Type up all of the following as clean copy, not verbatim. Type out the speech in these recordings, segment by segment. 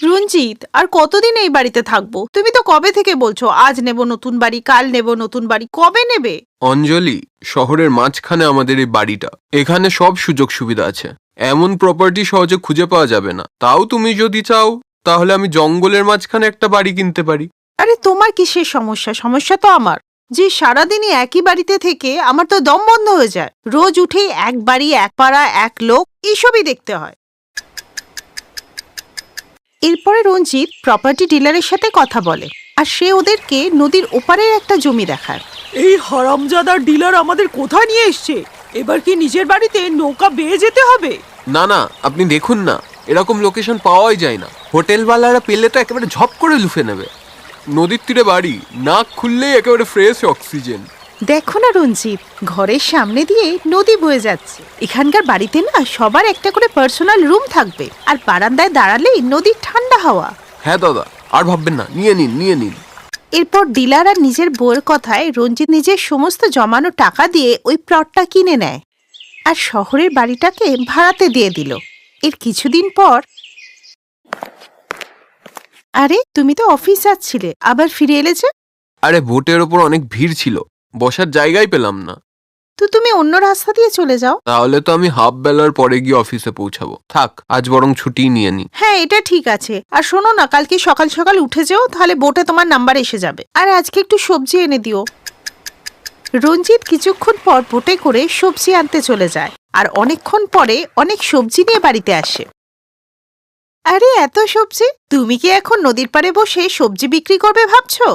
রঞ্জিত, আর কতদিন এই বাড়িতে থাকবো? তুমি তো কবে থেকে বলছো আজ নেব নতুন বাড়ি, কাল নেব নতুন বাড়ি, কবে নেবে? অঞ্জলি, শহরের মাঝখানে আমাদের এই বাড়িটা। এখানে সব সুযোগ সুবিধা আছে। এমন প্রপার্টি সহজে খুঁজে পাওয়া যাবে না। তাও তুমি যদি চাও তাহলে আমি জঙ্গলের মাঝখানে একটা বাড়ি কিনতে পারি। আরে তোমার কিসের সমস্যা? সমস্যা তো আমার, যে সারাদিনই একই বাড়িতে থেকে আমার তো দম বন্ধ হয়ে যায়। রোজ উঠেই এক বাড়ি, এক পাড়া, এক লোক, এইসবই দেখতে হয়। এরপরে রঞ্জিত প্রপার্টি ডিলারের সাথে কথা বলে, আর সে ওদেরকে নদীর ওপারের একটা জমি দেখায়। এই হারামজাদার ডিলার আমাদের কোথায় নিয়ে এসছে? এবার কি নিজের বাড়িতে নৌকা বেয়ে যেতে হবে? না না, আপনি দেখুন না, এরকম লোকেশন পাওয়াই যায় না। হোটেলওয়ালারা পেলে তো একেবারে ঝপ করে লুফে নেবে। নদীর তীরে বাড়ি, নাক খুললেই একেবারে ফ্রেশ অক্সিজেন। দেখো না রঞ্জিত, ঘরের সামনে দিয়ে নদী বয়ে যাচ্ছে। এখানকার বাড়িতে না সবার একটা করে পার্সোনাল রুম থাকবে, আর বারান্দায় দাঁড়ালেই নদীর ঠান্ডা হাওয়া। হ্যাঁ দাদা, আর ভাববেন না, নিয়ে নিন। এরপর ডিলার আর নিজের বউয়ের কথায় রঞ্জিত নিজের সমস্ত জমানো টাকা দিয়ে ওই প্লটটা কিনে নেয়, আর শহরের বাড়িটাকে ভাড়াতে দিয়ে দিল। এর কিছুদিন পর, আরে তুমি তো অফিস যাচ্ছিলে, আবার ফিরে এলে যে? আরে বোটের ওপর অনেক ভিড় ছিল, বসার জায়গাই পেলাম না। তো তুমি অন্য রাস্তা দিয়ে চলে যাও। তাহলে তো আমি হাফ বেলার পরে গিয়ে অফিসে পৌঁছাবো। থাক, আজ বরং ছুটি নিয়ে নি। হ্যাঁ, এটা ঠিক আছে। আর শোনো না, কালকে সকাল সকাল উঠে যেও, তাহলে বোটে তোমার নাম্বার এসে যাবে। আর আজকে একটু সবজি এনে দিও। রঞ্জিত কিছুক্ষণ পর বোটে করে সবজি আনতে চলে যায়, আর অনেকক্ষণ পরে অনেক সবজি নিয়ে বাড়িতে আসে। আরে এত সবজি! তুমি কি এখন নদীর পাড়ে বসে সবজি বিক্রি করবে ভাবছো?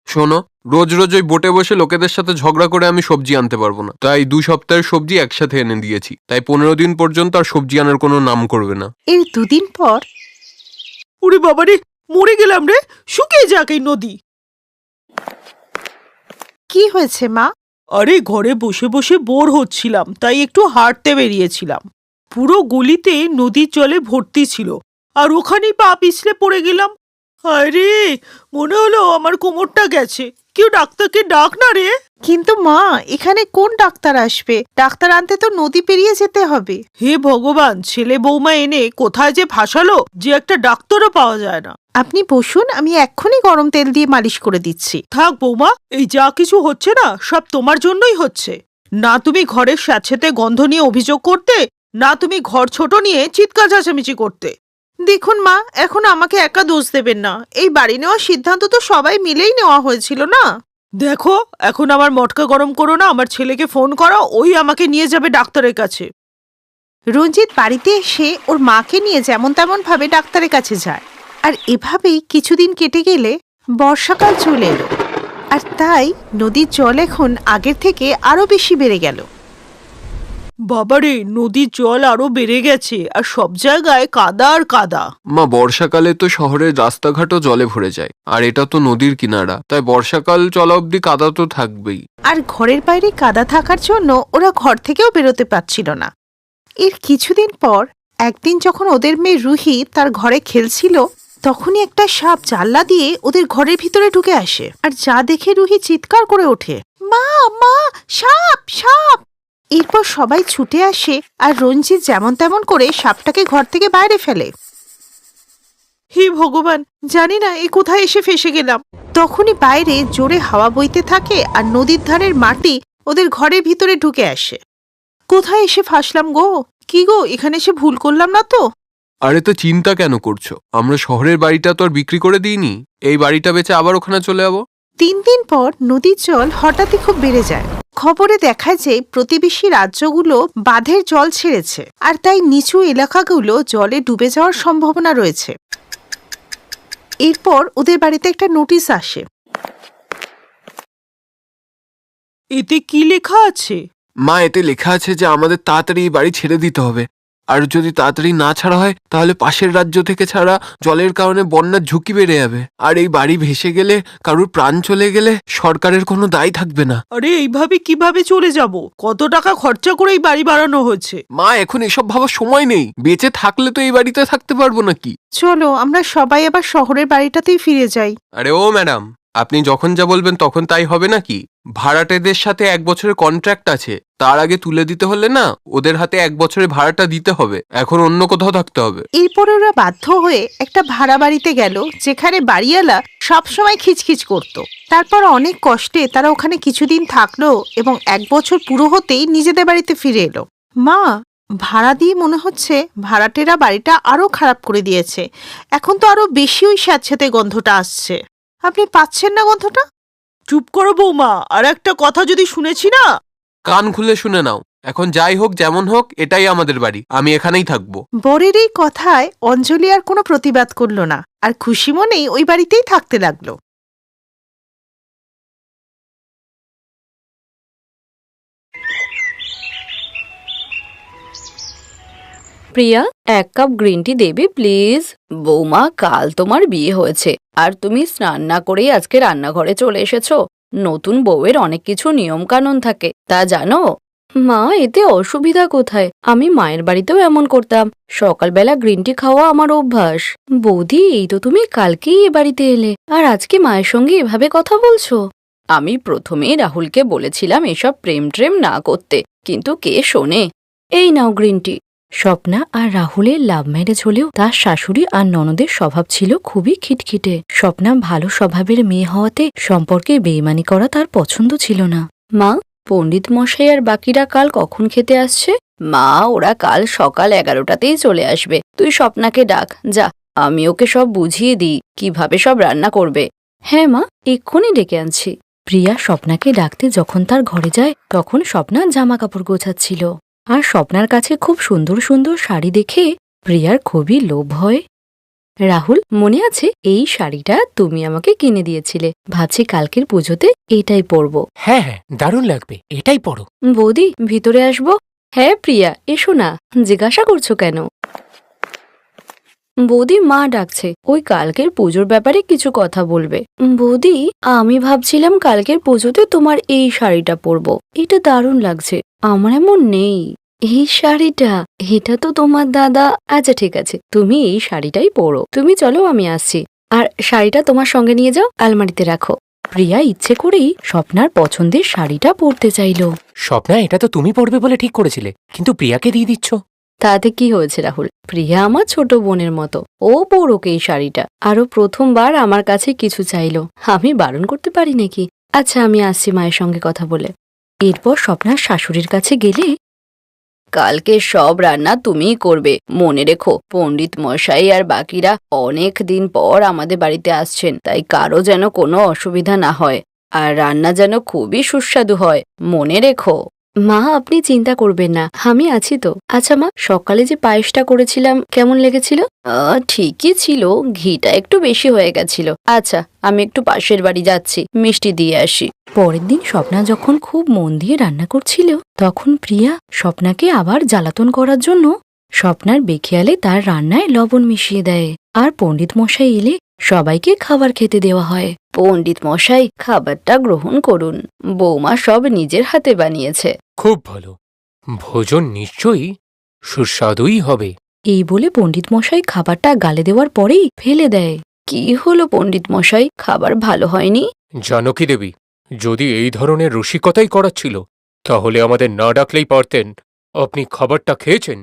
শোনো, রোজ রোজ ওই বোটে বসে লোকেদের সাথে ঝগড়া করে আমি সবজি আনতে পারবো না। তাই 2 সপ্তাহের সবজি একসাথে এনে দিয়েছি। তাই 15 দিন পর্যন্ত আর সবজি আনার কোনো নাম করবে না। এর 2 দিন পর, ওরে বাবারে, মরে গেলাম রে! শুকিয়ে যাক এই নদী। কি হয়েছে মা? আরে ঘরে বসে বসে বোর হচ্ছিলাম, তাই একটু হাঁটতে বেরিয়েছিলাম। পুরো গলিতে নদীর জলে ভর্তি ছিল, আর ওখানেই পা পিছলে পড়ে গেলাম। আরে মনে হলো আমার কোমরটা গেছে। কেউ ডাক্তারকে ডাক না রে। কিন্তু মা, এখানে কোন ডাক্তার আসবে? ডাক্তার আনতে তো নদী পেরিয়ে যেতে হবে। হে ভগবান, ছেলে বৌমা এনে কোথায় যে ফাঁসালো যে একটা ডাক্তারও পাওয়া যায় না। আপনি বসুন, আমি এক্ষুনি গরম তেল দিয়ে মালিশ করে দিচ্ছি। থাক বৌমা, এই যা কিছু হচ্ছে না সব তোমার জন্যই হচ্ছে। না তুমি ঘরের স্যাঁতসেঁতে গন্ধ নিয়ে অভিযোগ করতে, না তুমি ঘর ছোট নিয়ে চিৎকার চেঁচামেচি করতে। দেখুন মা, এখন আমাকে একা দোষ দেবেন না। এই বাড়ি নেওয়ার সিদ্ধান্ত তো সবাই মিলেই নেওয়া হয়েছিল না? দেখো, এখন আমার মটকা গরম করো না, আমার ছেলেকে ফোন করো, ওই আমাকে নিয়ে যাবে ডাক্তারের কাছে। রঞ্জিত বাড়িতে এসে ওর মাকে নিয়ে যেমন তেমন ভাবে ডাক্তারের কাছে যায়, আর এভাবেই কিছুদিন কেটে গেলে বর্ষাকাল চলে এলো, আর তাই নদীর জল এখন আগের থেকে আরো বেশি বেড়ে গেল। বাবারে, নদীর জল আরো বেড়ে গেছে, আর সব জায়গায় কাদা আর কাদা। মা, বর্ষাকালে তো শহরের রাস্তাঘাটও জলে ভরে যায়, আর এটা তো নদীর কিনারা, তাই বর্ষাকাল চলা অবধি কাদা তো থাকবেই। আর ঘরের বাইরে কাদা থাকার জন্য ওরা ঘর থেকেও বেরোতে পারছিল না। এর কিছুদিন পর একদিন যখন ওদের মেয়ে রুহি তার ঘরে খেলছিল, তখনই একটা সাপ জানলা দিয়ে ওদের ঘরের ভিতরে ঢুকে আসে, আর যা দেখে রুহি চিৎকার করে ওঠে, মা মা, সাপ সাপ! এরপর সবাই ছুটে আসে, আর রঞ্জিত যেমন তেমন করে সাপটাকে ঘর থেকে বাইরে ফেলে। হে ভগবান, জানি না এ কোথায় এসে ফেসে গেলাম। তখনই বাইরে জোরে হাওয়া বইতে থাকে, আর নদীর ধারের মাটি ওদের ঘরের ভিতরে ঢুকে আসে। কোথায় এসে ফাঁসলাম গো? কি গো, এখানে এসে ভুল করলাম না তো? আরে তো চিন্তা কেন করছো? আমরা শহরের বাড়িটা তো আর বিক্রি করে দিইনি। এই বাড়িটা বেচে আবার ওখানে চলে যাবো। 3 দিন পর নদীর জল হঠাৎই খুব বেড়ে যায়। খবরে দেখায় যে প্রতিবেশী রাজ্যগুলো বাঁধের জল ছেড়েছে, আর তাই নিচু এলাকাগুলো জলে ডুবে যাওয়ার সম্ভাবনা রয়েছে। এরপর ওদের বাড়িতে একটা নোটিশ আসে। এতে কি লেখা আছে? মা, এতে লেখা আছে যে আমাদের তাড়াতাড়ি এই বাড়ি ছেড়ে দিতে হবে। আর যদি তাড়াতাড়ি না ছাড়া হয় তাহলে পাশের রাজ্য থেকে ছাড়া জলের কারণে বন্যার ঝুঁকি বেড়ে যাবে। আর এই বাড়ি ভেসে গেলে, কারুর প্রাণ চলে গেলে সরকারের কোনো দায় থাকবে না। আরে এইভাবে কিভাবে চলে যাব? কত টাকা খরচা করে এই বাড়ি বানানো হয়েছে। মা, এখন এসব ভাবার সময় নেই। বেঁচে থাকলে তো এই বাড়িতে থাকতে পারবো নাকি। চলো আমরা সবাই আবার শহরের বাড়িটাতেই ফিরে যাই। আরে ও ম্যাডাম, আপনি যখন যা বলবেন তখন তাই হবে নাকি? ভাড়াটেদের সাথে 1 বছরের কন্ট্রাক্ট আছে, তার আগে তুলে দিতে হলে না ওদের হাতে 1 বছরের ভাড়াটা দিতে হবে, এখন অন্য কোথাও থাকতে হবে। এরপরে ওরা বাধ্য হয়ে একটা ভাড়া বাড়িতে গেল, যেখানে বাড়িওয়ালা সবসময় খিচখিচ করত। তারপর অনেক কষ্টে তারা ওখানে কিছুদিন থাকলো এবং 1 বছর পুরো হতেই নিজেদের বাড়িতে ফিরে এলো। মা, ভাড়া দিয়ে মনে হচ্ছে ভাড়াটেরা বাড়িটা আরো খারাপ করে দিয়েছে। এখন তো আরো বেশি ওই স্যাঁতস্যাঁতে গন্ধটা আসছে। আপনি পাচ্ছেন না গন্ধটা? চুপ করো বৌমা, আর একটা কথা যদি শুনেছি না। কান খুলে শুনে নাও, এখন যাই হোক যেমন হোক এটাই আমাদের বাড়ি, আমি এখানেই থাকবো। বরের এই কথায় অঞ্জলি আর কোনো প্রতিবাদ করলো না, আর খুশি মনেই ওই বাড়িতেই থাকতে লাগলো। প্রিয়া, 1 কাপ গ্রিন টি দেবে প্লিজ? বৌমা, কাল তোমার বিয়ে হয়েছে আর তুমি স্নান না করেই আজকে রান্নাঘরে চলে এসেছো। নতুন বউয়ের অনেক কিছু নিয়ম কানুন থাকে, তা জানো? মা, এতে অসুবিধা কোথায়? আমি মায়ের বাড়িতেও এমন করতাম। সকালবেলা গ্রিন টি খাওয়া আমার অভ্যাস। বৌদি, এই তো তুমি কালকেই এ বাড়িতে এলে আর আজকে মায়ের সঙ্গে এভাবে কথা বলছো? আমি প্রথমেই রাহুলকে বলেছিলাম এসব প্রেম ট্রেম না করতে, কিন্তু কে শোনে। এই নাও গ্রিন টি। স্বপ্না আর রাহুলের লাভ ম্যারেজ হলেও তার শাশুড়ি আর ননদের স্বভাব ছিল খুবই খিটখিটে। স্বপ্না ভালো স্বভাবের মেয়ে হওয়াতে সম্পর্কে বেইমানি করা তার পছন্দ ছিল না। মা, পণ্ডিত মশাই আর বাকিরা কাল কখন খেতে আসছে? মা, ওরা কাল সকাল 11টাতেই চলে আসবে। তুই স্বপ্নাকে ডাক, যা। আমি ওকে সব বুঝিয়ে দিই কিভাবে সব রান্না করবে। হ্যাঁ মা, এক্ষুনি ডেকে আনছি। প্রিয়া স্বপ্নাকে ডাকতে যখন তার ঘরে যায় তখন স্বপ্না জামা কাপড় গোছাচ্ছিল। আর স্বপ্নার কাছে খুব সুন্দর সুন্দর শাড়ি দেখে প্রিয়ার খুবই লোভ হয়। রাহুল, মনে আছে এই শাড়িটা তুমি আমাকে কিনে দিয়েছিলে? ভাবছি কালকের পুজোতে এটাই পরবো। হ্যাঁ হ্যাঁ, দারুণ লাগবে, এটাই পড়ো। বৌদি, ভিতরে আসবো? হ্যাঁ প্রিয়া, এসো না। জিজ্ঞাসা করছো কেন? বৌদি, মা ডাকছে, ওই কালকের পুজোর ব্যাপারে কিছু কথা বলবে। বৌদি, আমি ভাবছিলাম কালকের পুজোতে তোমার এই শাড়িটা পরবো। এটা দারুণ লাগছে। আমার এমন নেই। এই শাড়িটা? এটা তো তোমার দাদা। আচ্ছা ঠিক আছে, তুমি এই শাড়িটাই পরো। তুমি চলো, আমি আসছি। আর শাড়িটা তোমার সঙ্গে নিয়ে যাও, আলমারিতে রাখো। প্রিয়া ইচ্ছে করেই স্বপ্নার পছন্দের শাড়িটা পরতে চাইল। স্বপ্না, এটা তো তুমি পড়বে বলে ঠিক করেছিলে, কিন্তু প্রিয়াকে দিয়ে দিচ্ছ। তাতে কি হয়েছে রাহুল? প্রিয়া আমার ছোট বোনের মতো, ও পরোকে এই শাড়িটা। আরও প্রথমবার আমার কাছে কিছু চাইলো, আমি বারণ করতে পারি নাকি? আচ্ছা, আমি আসছি মায়ের সঙ্গে কথা বলে। এরপর স্বপ্নার শাশুড়ির কাছে গেলে, কালকে সব রান্না তুমিই করবে, মনে রেখো। পণ্ডিত মশাই আর বাকিরা অনেক দিন পর আমাদের বাড়িতে আসছেন, তাই কারো যেন কোনো অসুবিধা না হয়, আর রান্না যেন খুবই সুস্বাদু হয়, মনে রেখো। মা, আপনি চিন্তা করবেন না, আমি আছি তো। আচ্ছা মা, সকালে যে পায়েসটা করেছিলাম কেমন লেগেছিল? ঠিকই ছিল, ঘিটা একটু বেশি হয়ে গেছিল। আচ্ছা, আমি একটু পাশের বাড়ি যাচ্ছি, মিষ্টি দিয়ে আসি। পরের দিন স্বপ্না যখন খুব মন দিয়ে রান্না করছিল তখন প্রিয়া স্বপ্নাকে আবার জ্বালাতন করার জন্য স্বপ্নার বেখেয়ালে তার রান্নায় লবণ মিশিয়ে দেয়। আর পণ্ডিত মশাই এলে সবাইকে খাবার খেতে দেওয়া হয়। পণ্ডিত মশাই, খাবারটা গ্রহণ করুন, বৌমা সব নিজের হাতে বানিয়েছে। খুব ভালো, ভোজন নিশ্চয়ই সুস্বাদুই হবে। এই বলে পণ্ডিত মশাই খাবারটা গালে দেওয়ার পরেই ফেলে দেয়। কি হলো পণ্ডিত মশাই, খাবার ভালো হয়নি? জানকী দেবী, যদি এই ধরনের রসিকতাই করাচ্ছিল তাহলে আমাদের না ডাকলেই পারতেন। আপনি খাবারটা খেয়েছেন,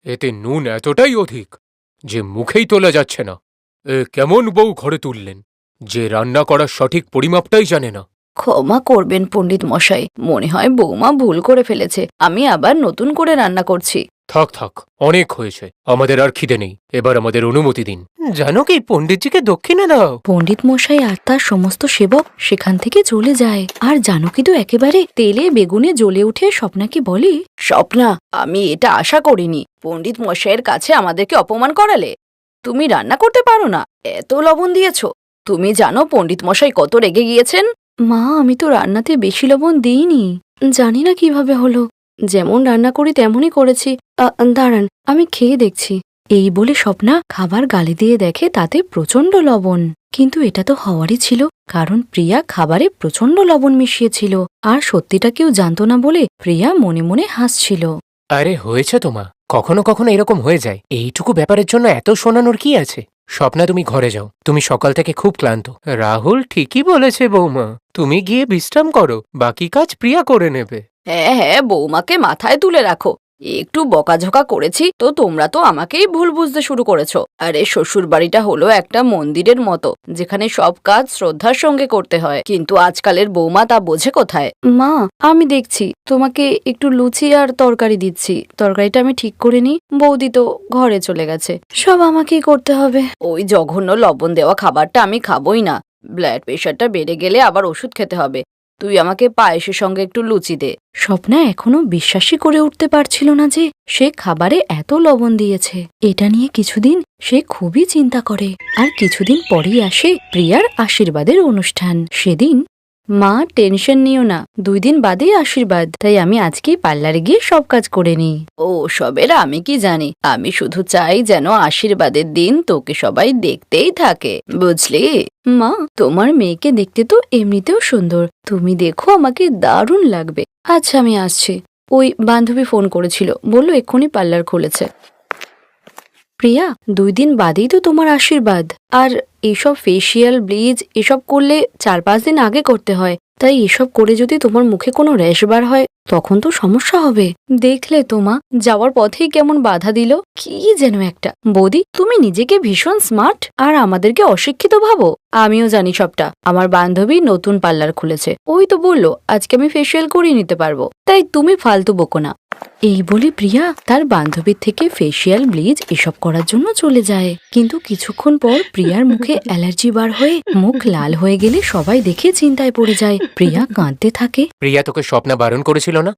এতে নুন এতটাই অধিক যে মুখেই তোলা যাচ্ছে না। এ কেমন বউ ঘরে তুললেন, যে রান্না করার সঠিক পরিমাপটাই জানে না। ক্ষমা করবেন পণ্ডিত মশাই, মনে হয় বৌমা ভুল করে ফেলেছে, আমি আবার নতুন করে রান্না করছি। থাক থাক, অনেক হয়েছে, আমাদের আর খিদে নেই, এবার আমাদের অনুমতি দিন। জানকী, পণ্ডিতজিকে দক্ষিণে দাও। পণ্ডিত মশাই আর তার সমস্ত সেবক সেখান থেকে চলে যায়। আর জানকী তো একেবারে তেলে বেগুনে জ্বলে উঠে স্বপ্নাকে বলে, স্বপ্না, আমি এটা আশা করিনি। পণ্ডিত মশাইয়ের কাছে আমাদেরকে অপমান করালে। তুমি রান্না করতে পারো না, এত লবণ দিয়েছ। তুমি জানো পণ্ডিত মশাই কত রেগে গিয়েছেন? মা, আমি তো রান্নাতে বেশি লবণ দিইনি, জানি না কিভাবে হলো। যেমন রান্না করি তেমনই করেছি। দাঁড়ান, আমি খেয়ে দেখছি। এই বলে স্বপ্না খাবার গালে দিয়ে দেখে তাতে প্রচণ্ড লবণ। কিন্তু এটা তো হওয়ারই ছিল, কারণ প্রিয়া খাবারে প্রচণ্ড লবণ মিশিয়েছিল। আর সত্যিটা কেউ জানতো না বলে প্রিয়া মনে মনে হাসছিল। আরে হয়েছে তোমা, কখনো কখনো এরকম হয়ে যায়, এইটুকু ব্যাপারের জন্য এত শোনানোর কি আছে? স্বপ্না তুমি ঘরে যাও, তুমি সকাল থেকে খুব ক্লান্ত। রাহুল ঠিকই বলেছে বৌমা, তুমি গিয়ে বিশ্রাম করো, বাকি কাজ প্রিয়া করে নেবে। হ্যাঁ হ্যাঁ, বৌমাকে মাথায় তুলে রাখো। একটু বকাঝকা করেছি তো তোমরা তো আমাকেই ভুল বুঝতে শুরু করেছো। আরে শ্বশুর বাড়িটা হলো একটা মন্দিরের মতো, যেখানে সব কাজ শ্রদ্ধার সঙ্গে করতে হয়, কিন্তু আজকালের বৌমা তা বোঝে কোথায়? মা, আমি দেখছি, তোমাকে একটু লুচি আর তরকারি দিচ্ছি। তরকারিটা আমি ঠিক করে নি, বৌদি তো ঘরে চলে গেছে, সব আমাকেই করতে হবে। ওই জঘন্য লবণ দেওয়া খাবারটা আমি খাবোই না। ব্লাড প্রেশারটা বেড়ে গেলে আবার ওষুধ খেতে হবে। তুই আমাকে পায়েসের সঙ্গে একটু লুচি দে। স্বপ্না এখনো বিশ্বাসই করে উঠতে পারছিল না যে সে খাবারে এত লবণ দিয়েছে। এটা নিয়ে কিছুদিন সে খুবই চিন্তা করে। আর কিছুদিন পরেই আসে প্রিয়ার আশীর্বাদের অনুষ্ঠান। সেদিন, মা টেনশন নিও না, 2 দিন বাদেই আশীর্বাদ, তাই আমি আজকেই পার্লারে গিয়ে সব কাজ করে নিই। ও সবের আমি কি জানি, আমি শুধু চাই যেন আশীর্বাদের দিন তোকে সবাই দেখতেই থাকে, বুঝলি? মা, তোমার মেয়েকে দেখতে তো এমনিতেও সুন্দর, তুমি দেখো আমাকে দারুণ লাগবে। আচ্ছা, আমি আসছি। ওই বান্ধবী ফোন করেছিল, বলল এক্ষুনি পার্লার খুলেছে। প্রিয়া, 2 দিন বাদেই তো তোমার আশীর্বাদ, আর এইসব ফেসিয়াল, ব্লিচ এসব করলে 4-5 দিন আগে করতে হয়, তাই এসব করে যদি তোমার মুখে কোনো র্যাশ বার হয় তখন তো সমস্যা হবে। দেখলে তোমা, যাওয়ার পথেই কেমন বাধা দিল, কি যেন একটা। বৌদি, তুমি নিজেকে ভীষণ স্মার্ট আর আমাদেরকে অশিক্ষিত ভাবো। আমিও জানি সবটা। আমার বান্ধবী নতুন পার্লার খুলেছে, ওই তো বললো আজকে আমি ফেসিয়াল করিয়ে নিতে পারবো, তাই তুমি ফালতু বকো না। এই বলে প্রিয়া তার বান্ধবীর থেকে ফেসিয়াল, ব্লিচ এসব করার জন্য চলে যায়। কিন্তু কিছুক্ষণ পর প্রিয়ার মুখে অ্যালার্জি বার হয়ে মুখ লাল হয়ে গেলে সবাই দেখে চিন্তায় পড়ে যায়। প্রিয়া কাঁদতে থাকে। প্রিয়া তোকে স্বপ্না বারণ করেছিল না,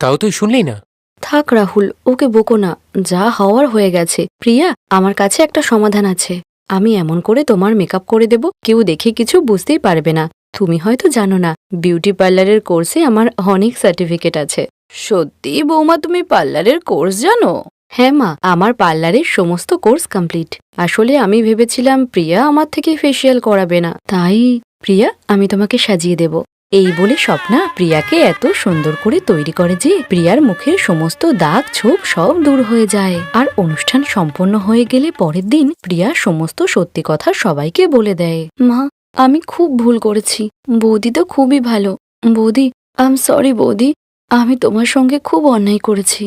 তাও তুই শুনলি না? থাক রাহুল, ওকে বকো না, যা হওয়ার হয়ে গেছে। প্রিয়া, আমার কাছে একটা সমাধান আছে। আমি এমন করে তোমার মেকআপ করে দেব, কেউ দেখে কিছু বুঝতেই পারবে না। তুমি হয়তো জানো না, বিউটি পার্লারের কোর্সে আমার অনেক সার্টিফিকেট আছে। সত্যি বৌমা, তুমি পার্লারের কোর্স জানো? হ্যাঁ মা, আমার পার্লারের সমস্ত কোর্স কমপ্লিট। আসলে আমি ভেবেছিলাম প্রিয়া আমার থেকে ফেসিয়াল করাবে না, তাই প্রিয়া, আমি তোমাকে সাজিয়ে দেব। এই বলে স্বপ্না প্রিয়াকে এত সুন্দর করে তৈরি করে যে প্রিয়ার মুখের সমস্ত দাগ ছোপ সব দূর হয়ে যায়। আর অনুষ্ঠান সম্পন্ন হয়ে গেলে পরের দিন প্রিয়া সমস্ত সত্যি কথা সবাইকে বলে দেয়। মা, আমি খুব ভুল করেছি, বৌদি তো খুবই ভালো। বৌদি, আই এম সরি বৌদি, আমি তোমার সঙ্গে খুব অন্যায় করেছি।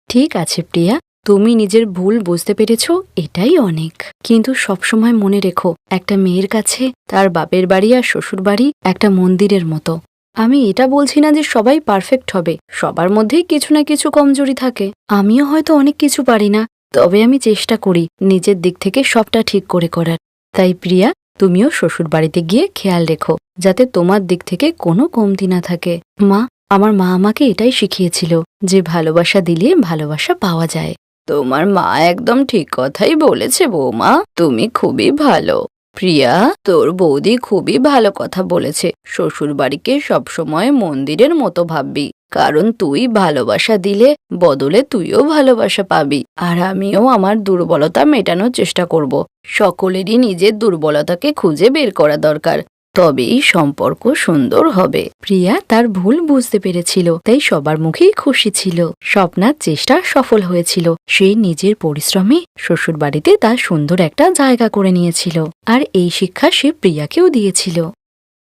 ঠিক আছে প্রিয়া, তুমি নিজের ভুল বুঝতে পেরেছো, এটাই অনেক। কিন্তু সবসময় মনে রেখো, একটা মেয়ের কাছে তার বাপের বাড়ি আর শ্বশুর বাড়ি একটা মন্দিরের মতো। আমি এটা বলছি না যে সবাই পারফেক্ট হবে, সবার মধ্যেই কিছু না কিছু কমজোরি থাকে। আমিও হয়তো অনেক কিছু পারি না, তবে আমি চেষ্টা করি নিজের দিক থেকে সবটা ঠিক করে করার। তাই প্রিয়া, তুমিও শ্বশুর বাড়িতে গিয়ে খেয়াল রেখো যাতে তোমার দিক থেকে কোনো কমতি না থাকে। মা, আমার মা আমাকে এটাই শিখিয়েছিল যে ভালোবাসা দিলে ভালোবাসা পাওয়া যায়। তোমার মা একদম ঠিক কথাই বলেছে বৌমা, তুমি খুবই ভালো। প্রিয়া, তোর বৌদি খুবই ভালো কথা বলেছে। শ্বশুর বাড়িকে সবসময় মন্দিরের মতো ভাববি, কারণ তুই ভালোবাসা দিলে বদলে তুইও ভালোবাসা পাবি। আর আমিও আমার দুর্বলতা মেটানোর চেষ্টা করব। সকলেরই নিজের দুর্বলতাকে খুঁজে বের করা দরকার, তবেই সম্পর্ক সুন্দর হবে। প্রিয়া তার ভুল বুঝতে পেরেছিল, তাই সবার মুখেই খুশি ছিল। স্বপ্নার চেষ্টা সফল হয়েছিল। সে নিজের পরিশ্রমে শ্বশুর বাড়িতে তার সুন্দর একটা জায়গা করে নিয়েছিল, আর এই শিক্ষা সে প্রিয়াকেও দিয়েছিল।